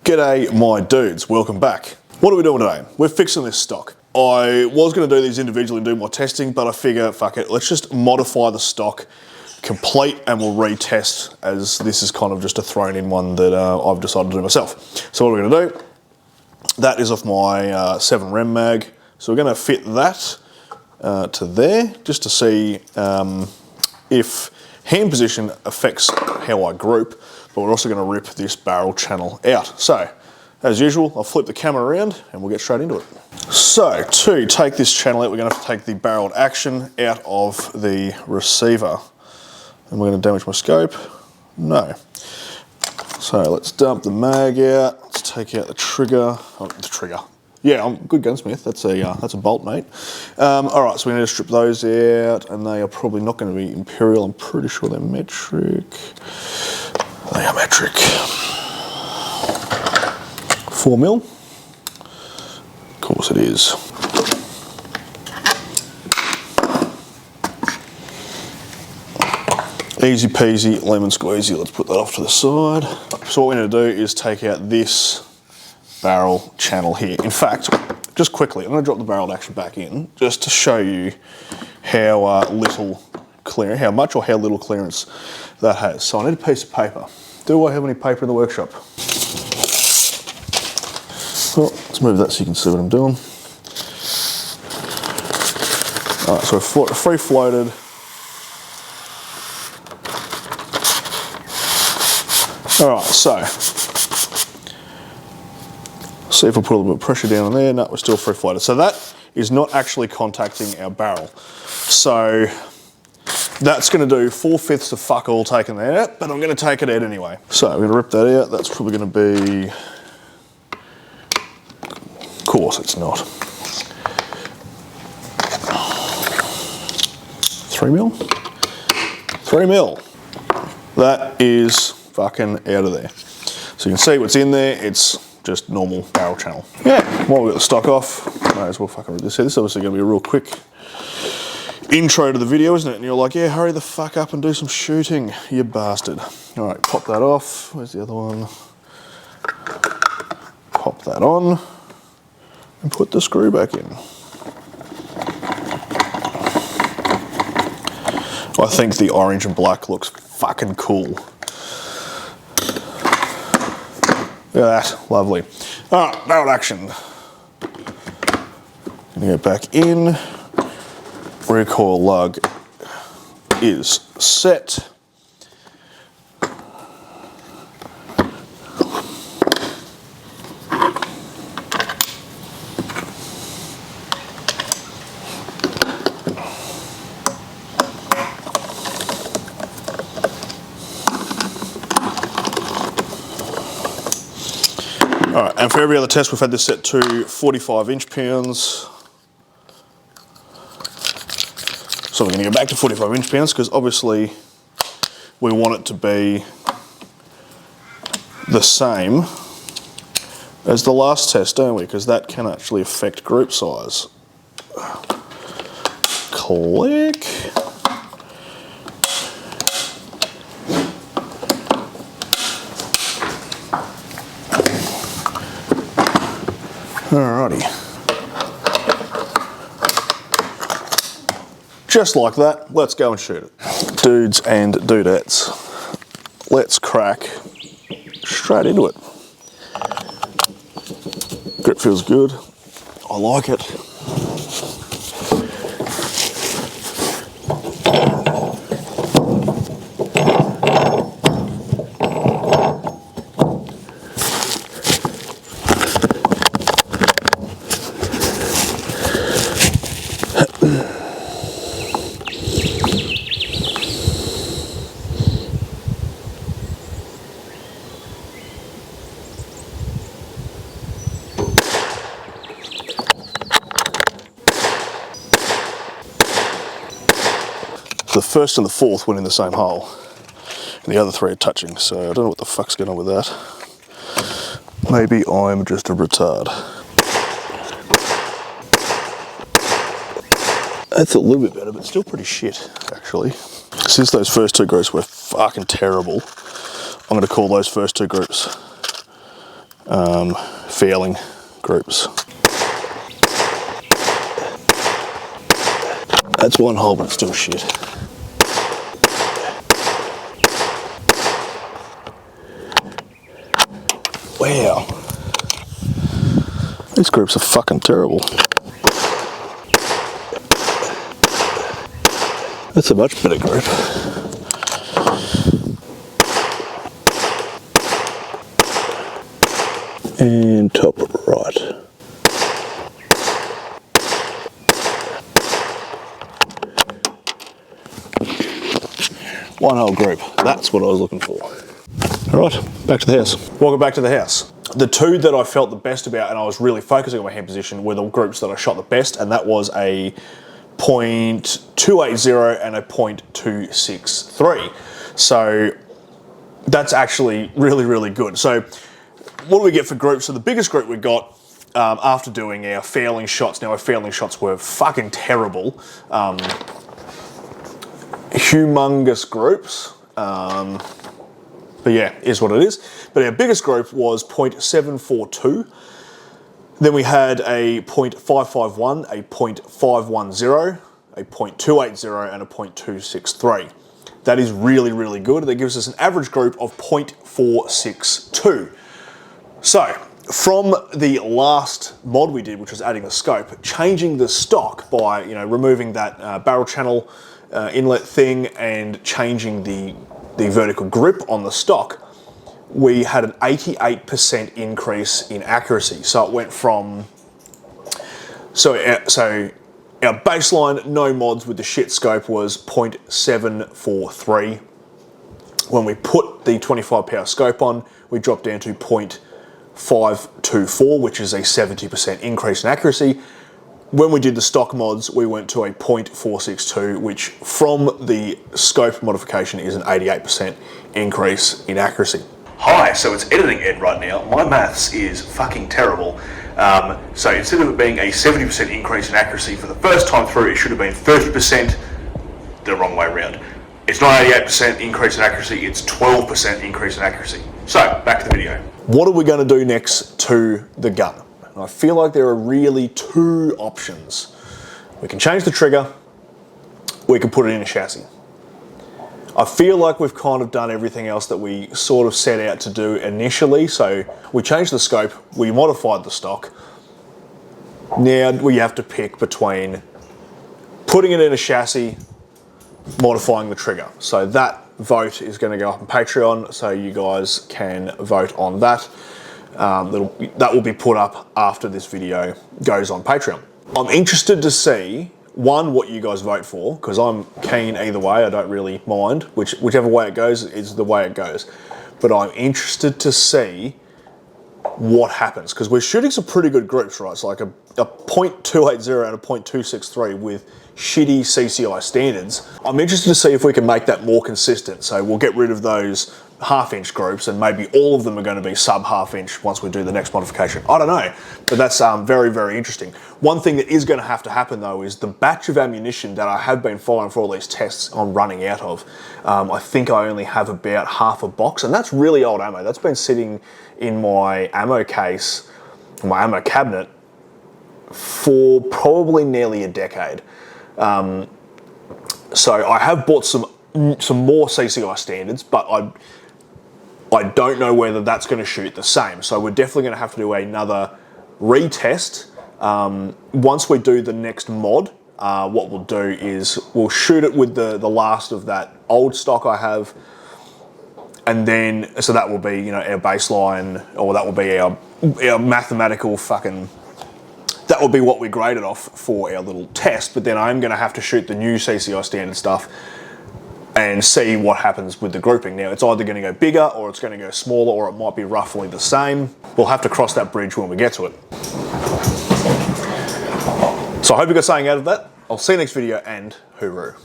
G'day my dudes, welcome back. What are we doing today? We're fixing this stock. I was going to do these individually and do my testing, but I figure, fuck it, let's just modify the stock complete and we'll retest, as this is kind of just a thrown in one that I've decided to do myself. So what we're going to do, that is off my 7 rem mag. So we're going to fit that to there, just to see if hand position affects how I group, but we're also going to rip this barrel channel out. So, as usual, I'll flip the camera around and we'll get straight into it. So, to take this channel out, we're going to have to take the barreled action out of the receiver. And we're going to damage my scope? No. So let's dump the mag out, let's take out the trigger. Yeah, I'm a good gunsmith. That's a bolt, mate. All right, so we need to strip those out, and they are probably not going to be imperial. I'm pretty sure they're metric. They are metric. 4mm. Of course it is. Easy peasy, lemon squeezy. Let's put that off to the side. So what we're going to do is take out this barrel channel here. In fact, just quickly, I'm going to drop the barreled action back in just to show you how how much or how little clearance that has. So I need a piece of paper. Do I have any paper in the workshop? Well, let's move that so you can see what I'm doing. All right, so free floated. All right, so see if we put a little bit of pressure down on there. No, we're still free floated. So that is not actually contacting our barrel. So that's going to do 4/5 of fuck all taking that out, but I'm going to take it out anyway. So we're going to rip that out. That's probably going to be, of course it's not. 3mm? 3mm. That is fucking out of there. So you can see what's in there. It's just normal barrel channel. Yeah, while we've got the stock off, might as well fucking rip this here. This is obviously going to be a real quick intro to the video, isn't it? And you're like, yeah, hurry the fuck up and do some shooting, you bastard. All right, pop that off. Where's the other one? Pop that on and put the screw back in. I think the orange and black looks fucking cool. Look at that, lovely. All right, barrel action. Gonna go back in. Recoil lug is set. All right, and for every other test, we've had this set to 45 inch-pounds. So we're going to go back to 45 inch-pounds because obviously we want it to be the same as the last test, don't we? Because that can actually affect group size. Click. Alrighty. Just like that, let's go and shoot it. Dudes and dudettes, let's crack straight into it. Grip feels good, I like it. The first and the fourth went in the same hole, and the other three are touching, so I don't know what the fuck's going on with that. Maybe I'm just a retard. That's a little bit better, but still pretty shit, actually. Since those first two groups were fucking terrible, I'm going to call those first two groups failing groups. That's one hole, but it's still shit. Wow. These groups are fucking terrible. That's a much better group. And top right. One whole group. That's what I was looking for. All right, back to the house. Welcome back to the house. The two that I felt the best about and I was really focusing on my hand position were the groups that I shot the best, and that was a .280 and a .263. So that's actually really, really good. So what do we get for groups? So the biggest group we got after doing our failing shots. Now our failing shots were fucking terrible. Humongous groups. But yeah, is what it is. But our biggest group was .742. Then we had a .551, a .510, a .280, and a .263. That is really, really good. That gives us an average group of .462. So, from the last mod we did, which was adding the scope, changing the stock by removing that barrel channel inlet thing and changing the vertical grip on the stock, we had an 88% increase in accuracy. So it went from, so our baseline, no mods with the shit scope was .743. When we put the 25 power scope on, we dropped down to .524, which is a 70% increase in accuracy. When we did the stock mods, we went to a .462, which from the scope modification is an 88% increase in accuracy. Hi, so it's editing Ed right now. My maths is fucking terrible. So instead of it being a 70% increase in accuracy for the first time through, it should have been 30%, the wrong way around. It's not 88% increase in accuracy, it's 12% increase in accuracy. So, back to the video. What are we going to do next to the gun? And I feel like there are really two options. We can change the trigger, we can put it in a chassis. I feel like we've kind of done everything else that we sort of set out to do initially. So we changed the scope, we modified the stock. Now we have to pick between putting it in a chassis, modifying the trigger. So that vote is going to go up on Patreon, so you guys can vote on that. That will be put up after this video goes on Patreon. I'm interested to see, one, what you guys vote for, because I'm keen either way, I don't really mind. Whichever way it goes is the way it goes. But I'm interested to see what happens, because we're shooting some pretty good groups, right? It's like a .280 and a .263 with shitty CCI standards. I'm interested to see if we can make that more consistent. So we'll get rid of those half-inch groups, and maybe all of them are going to be sub-half-inch once we do the next modification. I don't know, but that's very, very interesting. One thing that is going to have to happen, though, is the batch of ammunition that I have been following for all these tests I'm running out of. I think I only have about half a box, and that's really old ammo. That's been sitting in my ammo case, my ammo cabinet, for probably nearly a decade. So I have bought some more CCI standards, but I don't know whether that's going to shoot the same. So we're definitely going to have to do another retest. Once we do the next mod, what we'll do is we'll shoot it with the last of that old stock I have, and then so that will be our baseline, or that will be our mathematical fucking. That will be what we graded off for our little test. But then I'm going to have to shoot the new CCI standard stuff and see what happens with the grouping. Now, it's either going to go bigger or it's going to go smaller, or it might be roughly the same. We'll have to cross that bridge when we get to it. So I hope you got something out of that. I'll see you next video, and hooroo.